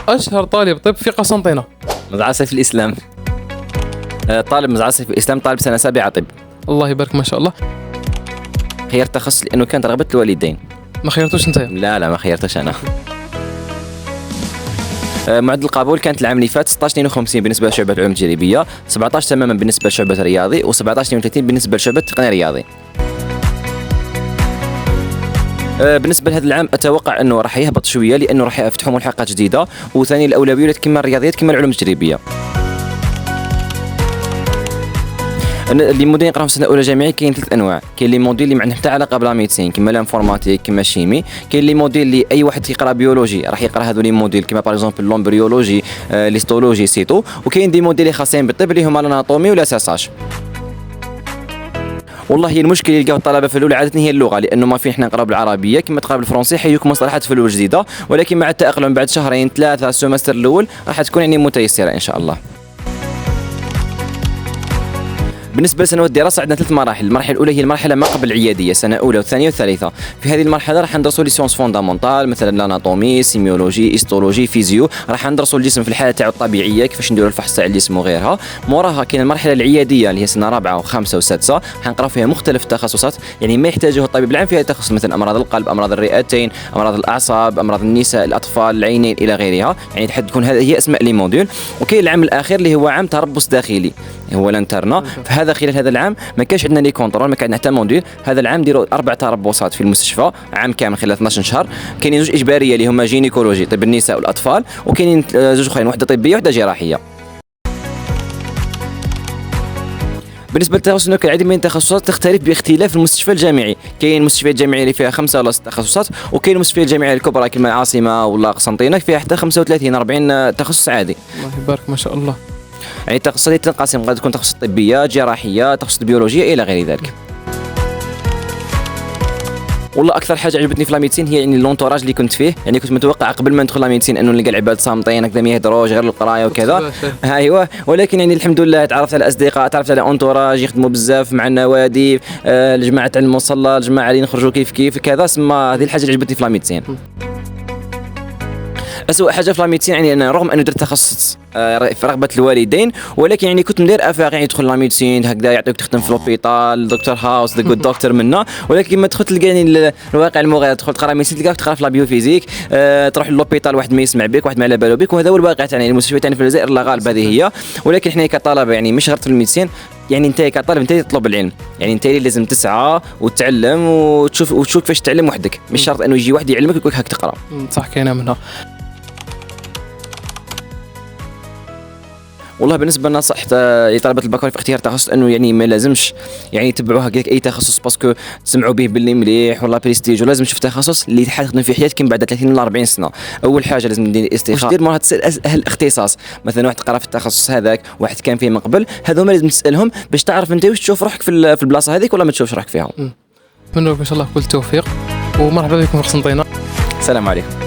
اشهر طالب طب في قسنطينه. مدرسة في الإسلام. طالب مدرسة في الإسلام، طالب سنة 7 طب. الله يبارك ما شاء الله. خيرت تخصص لأنه كانت رغبة الوالدين. ما خيرتوش انت؟ لا ما خيرتش أنا. معدل القبول كانت العام اللي فات 16.52 بالنسبة لشعبة العلوم التجريبية، 17 تماما بالنسبة لشعبة الرياضي، و17.32 بالنسبة لشعبة التقنية الرياضي. بالنسبة لهذا العام أتوقع أنه راح يهبط شوية لأنه راح يفتحوا ملحقات جديدة، وثاني الأولويات كما الرياضيات كما العلوم التجريبية. اللي موديل يقراهم سنه اولى جامعي كاين 3 انواع. كاين لي موديل اللي ما عندهم حتى علاقه بلا ميديسين كما الانفورماتيك كما الشيمي. كاين لي موديل اللي اي واحد يقرا بيولوجي راح يقرا هذو لي موديل كما باغ اكزومبل لومبريولوجي ليستولوجي سيتو. وكاين دي موديل خاصين بالطب اللي هما الاناتومي ولا ساساج. والله هي المشكل اللي لقاو الطلبه في الاولى عاده هي اللغه، لانه ما في حنا نقراو بالعربيه كما تقرا بالفرنسي حيوك مصطلحات في الاول جديده، ولكن مع التاقلم بعد شهرين 3 السمستر الاول راح تكون يعني متيسره ان شاء الله. بالنسبة لسنوات الدراسة عندنا 3 مراحل. المرحلة الأولى هي المرحلة ما قبل العيادية، سنة أولى والثانية والثالثة. في هذه المرحلة راح ندرسوا لي سيونس فوندامونتال مثلا الاناتومي، سيميولوجي، هيستولوجي، فيزيو. راح ندرسوا الجسم في الحالة تاعو الطبيعية كيفاش نديروا الفحص تاع الجسم وغيرها. موراها كاين المرحلة العيادية اللي هي سنة 4 و5 و6، حنقراو فيها مختلف التخصصات يعني ما يحتاجه الطبيب العام فيها تخصص مثلا أمراض القلب، أمراض الرئتين، أمراض الأعصاب، أمراض النساء، الأطفال، العينين إلى غيرها. يعني تكون هذه هي أسماء لي موديول. وكاين العام الأخير اللي هو عام تربص داخلي هو الانترنا. فهذا خلال هذا العام ما كانش عندنا لي كونترول، ما كان عندنا حتى موديل. هذا العام نديروا 4 تربصات في المستشفى عام كامل خلال 12 شهر. كاينين 2 اجباريه اللي هما جينيكولوجي طب النساء والاطفال، وكاينين 2 اخرين واحده طبيه وواحده جراحيه. بالنسبه للتخصص كاين العديد من التخصصات تختلف باختلاف المستشفى الجامعي. كاين المستشفيات الجامعيه اللي فيها 5 ولا 6 تخصصات، وكاين المستشفيات الجامعيه الكبرى كما العاصمه ولا قسنطينه فيها حتى 35 40 تخصص عادي. الله يبارك ما شاء الله. يعني التخصصات تنقسم، قد تكون تخصص طبيه، جراحيه، تخصص بيولوجيا الى غير ذلك. والله اكثر حاجه عجبتني في لاميديسين هي يعني اللونتوراج اللي كنت فيه. يعني كنت متوقع قبل ما ندخل لاميديسين انه نلقى العباد صامتين هكذا ما يهدروش غير القرايه وكذا. ايوه، ولكن يعني الحمد لله تعرفت على اصدقاء، تعرفت على انتوراج يخدموا بزاف مع النوادي، الجماعه تاع المصلى، الجماعه اللي نخرجوا كيف كذا. سما هذه الحاجه اللي عجبتني في لاميديسين. أسوأ حاجة في لاميديسين يعني أنا رغم أنه درت تخصص في رغبة الوالدين، ولكن يعني كنت ندير أفاق يعني تدخل لاميديسين هكذا يعطيك تخدم في لوبيطال دكتور هاوس ذا جود دكتور منا. ولكن ما تدخل تلقاني الواقع المغاير، تدخل تقرا ميديسين تلقاك تقرا في لابيوفيزيك، تروح للوبيطال واحد ما يسمع بك واحد ما على باله بك. وهذا هو الواقع تاعنا. المستشفيات تاعنا في الجزائر لا غالب هذه هي. ولكن احنا كطلبة يعني مش غير في الميديسين، يعني انت كطالب انت تطلب العلم، يعني انت لازم تسعى وتتعلم وتشوف كيفاش تتعلم وحدك. مش شرط انه يجي واحد يعلمك ويقول لك هاك تقرا. صح كاينه منها. والله بالنسبه لنا صح طلبه البكالوريا في اختيار تخصص انه يعني ما لازمش يعني يتبعوا هكاك اي تخصص باسكو تسمعوا به باللي مليح ولا بريستيج، ولازم تشوف تخصص اللي تخدم في حياتك بعد 30 ولا 40 سنه. اول حاجه لازم دير استخاره، دير مرات تسال اهل الاختصاص. مثلا واحد قرا في التخصص هذاك، واحد كان فيه من قبل، هذوما لازم تسالهم باش تعرف انت واش تشوف روحك في البلاصه هذيك ولا ما تشوفش روحك فيها. نتمنى لكم ان شاء الله كل التوفيق ومرحبا بكم في قسنطينه. السلام عليكم.